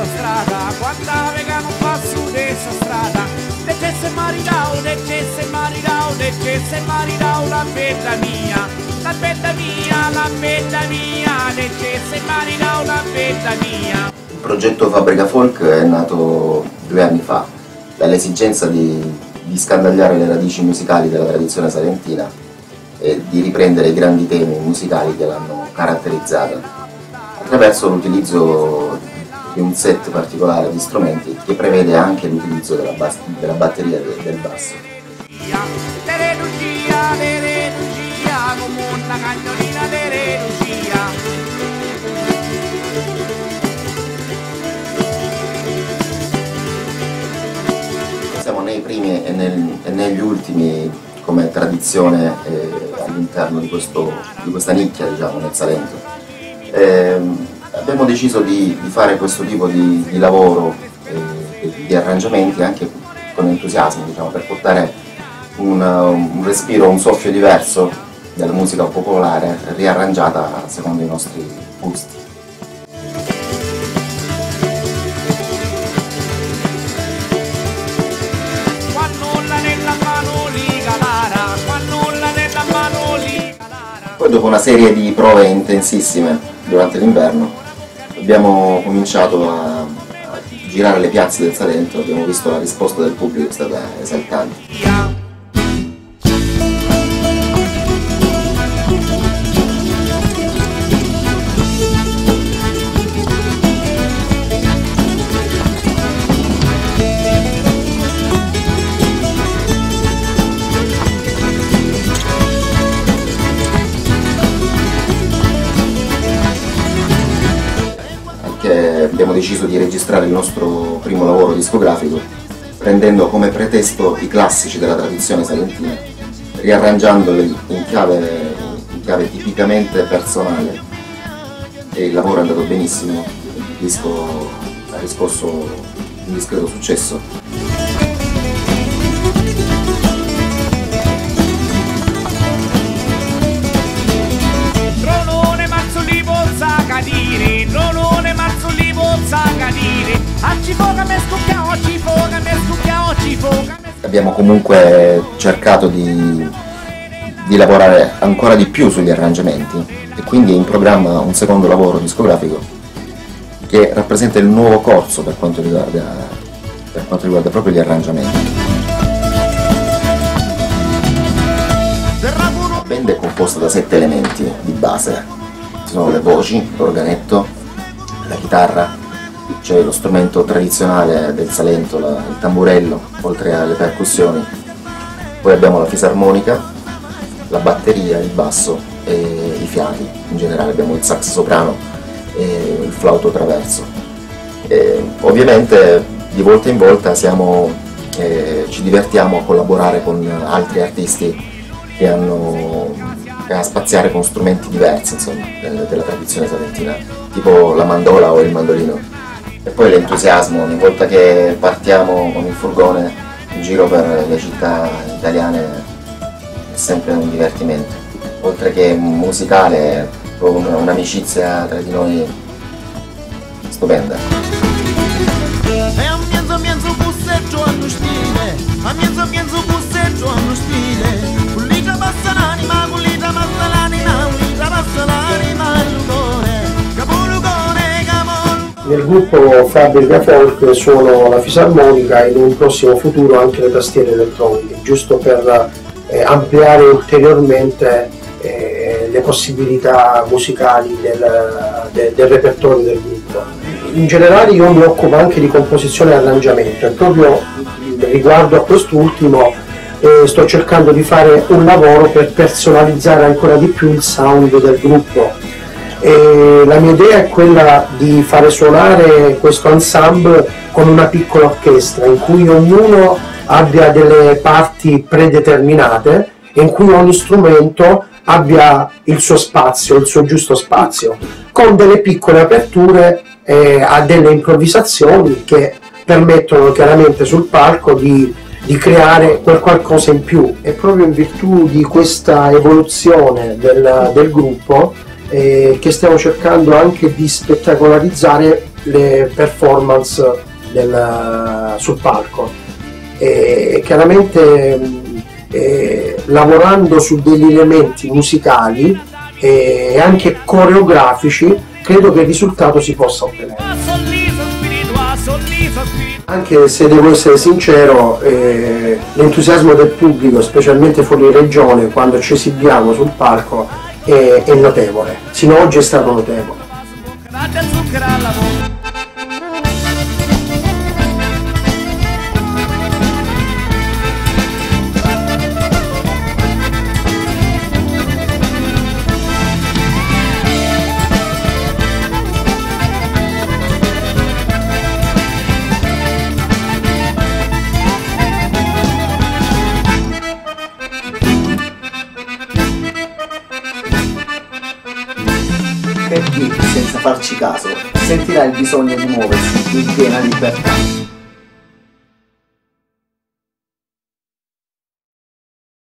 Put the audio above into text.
sta strada, quando vegano passo questa strada, decesse maridao, decesse maridao, decesse maridao, la bella mia, la bella mia, la bella mia, decesse maridao, la bella mia. Il progetto Fabbrica Folk è nato 2 anni fa, dall'esigenza di scandagliare le radici musicali della tradizione salentina e di riprendere i grandi temi musicali che l'hanno caratterizzata, attraverso l'utilizzo di un set particolare di strumenti che prevede anche l'utilizzo della batteria e del basso. Siamo nei primi e negli ultimi come tradizione all'interno di questa nicchia, diciamo, nel Salento. Abbiamo deciso di fare questo tipo di lavoro di arrangiamenti anche con entusiasmo, diciamo, per portare un respiro, un soffio diverso della musica popolare riarrangiata secondo i nostri gusti. Poi dopo una serie di prove intensissime durante l'inverno abbiamo cominciato a girare le piazze del Salento, abbiamo visto la risposta del pubblico, è stata esaltante. Abbiamo deciso di registrare il nostro primo lavoro discografico prendendo come pretesto i classici della tradizione salentina, riarrangiandoli in chiave tipicamente personale, e il lavoro è andato benissimo, il disco ha riscosso un discreto successo. Abbiamo comunque cercato di lavorare ancora di più sugli arrangiamenti e quindi è in programma un secondo lavoro discografico che rappresenta il nuovo corso per quanto riguarda proprio gli arrangiamenti. La band è composta da 7 elementi di base: ci sono le voci, l'organetto, la chitarra, c'è lo strumento tradizionale del Salento, il tamburello, oltre alle percussioni. Poi abbiamo la fisarmonica, la batteria, il basso e i fiati. In generale abbiamo il sax soprano e il flauto traverso. Ovviamente di volta in volta ci divertiamo a collaborare con altri artisti che a spaziare con strumenti diversi, insomma, della tradizione salentina, tipo la mandola o il mandolino. E poi l'entusiasmo, ogni volta che partiamo con il furgone in giro per le città italiane è sempre un divertimento, oltre che musicale, un'amicizia tra di noi stupenda. Nel gruppo Fabbrica Folk suono la fisarmonica e in un prossimo futuro anche le tastiere elettroniche, giusto per ampliare ulteriormente le possibilità musicali del repertorio del gruppo. In generale io mi occupo anche di composizione e arrangiamento e proprio riguardo a quest'ultimo sto cercando di fare un lavoro per personalizzare ancora di più il sound del gruppo. La mia idea è quella di fare suonare questo ensemble con una piccola orchestra in cui ognuno abbia delle parti predeterminate e in cui ogni strumento abbia il suo spazio, il suo giusto spazio, con delle piccole aperture a delle improvvisazioni che permettono chiaramente sul palco di creare qualcosa in più. E proprio in virtù di questa evoluzione del gruppo che stiamo cercando anche di spettacolarizzare le performance sul palco. E chiaramente lavorando su degli elementi musicali e anche coreografici, credo che il risultato si possa ottenere. Anche se devo essere sincero, l'entusiasmo del pubblico, specialmente fuori regione, quando ci esibiamo sul palco, è notevole. Sino ad oggi è stato notevole. Per chi, senza farci caso, sentirà il bisogno di muoversi in piena libertà.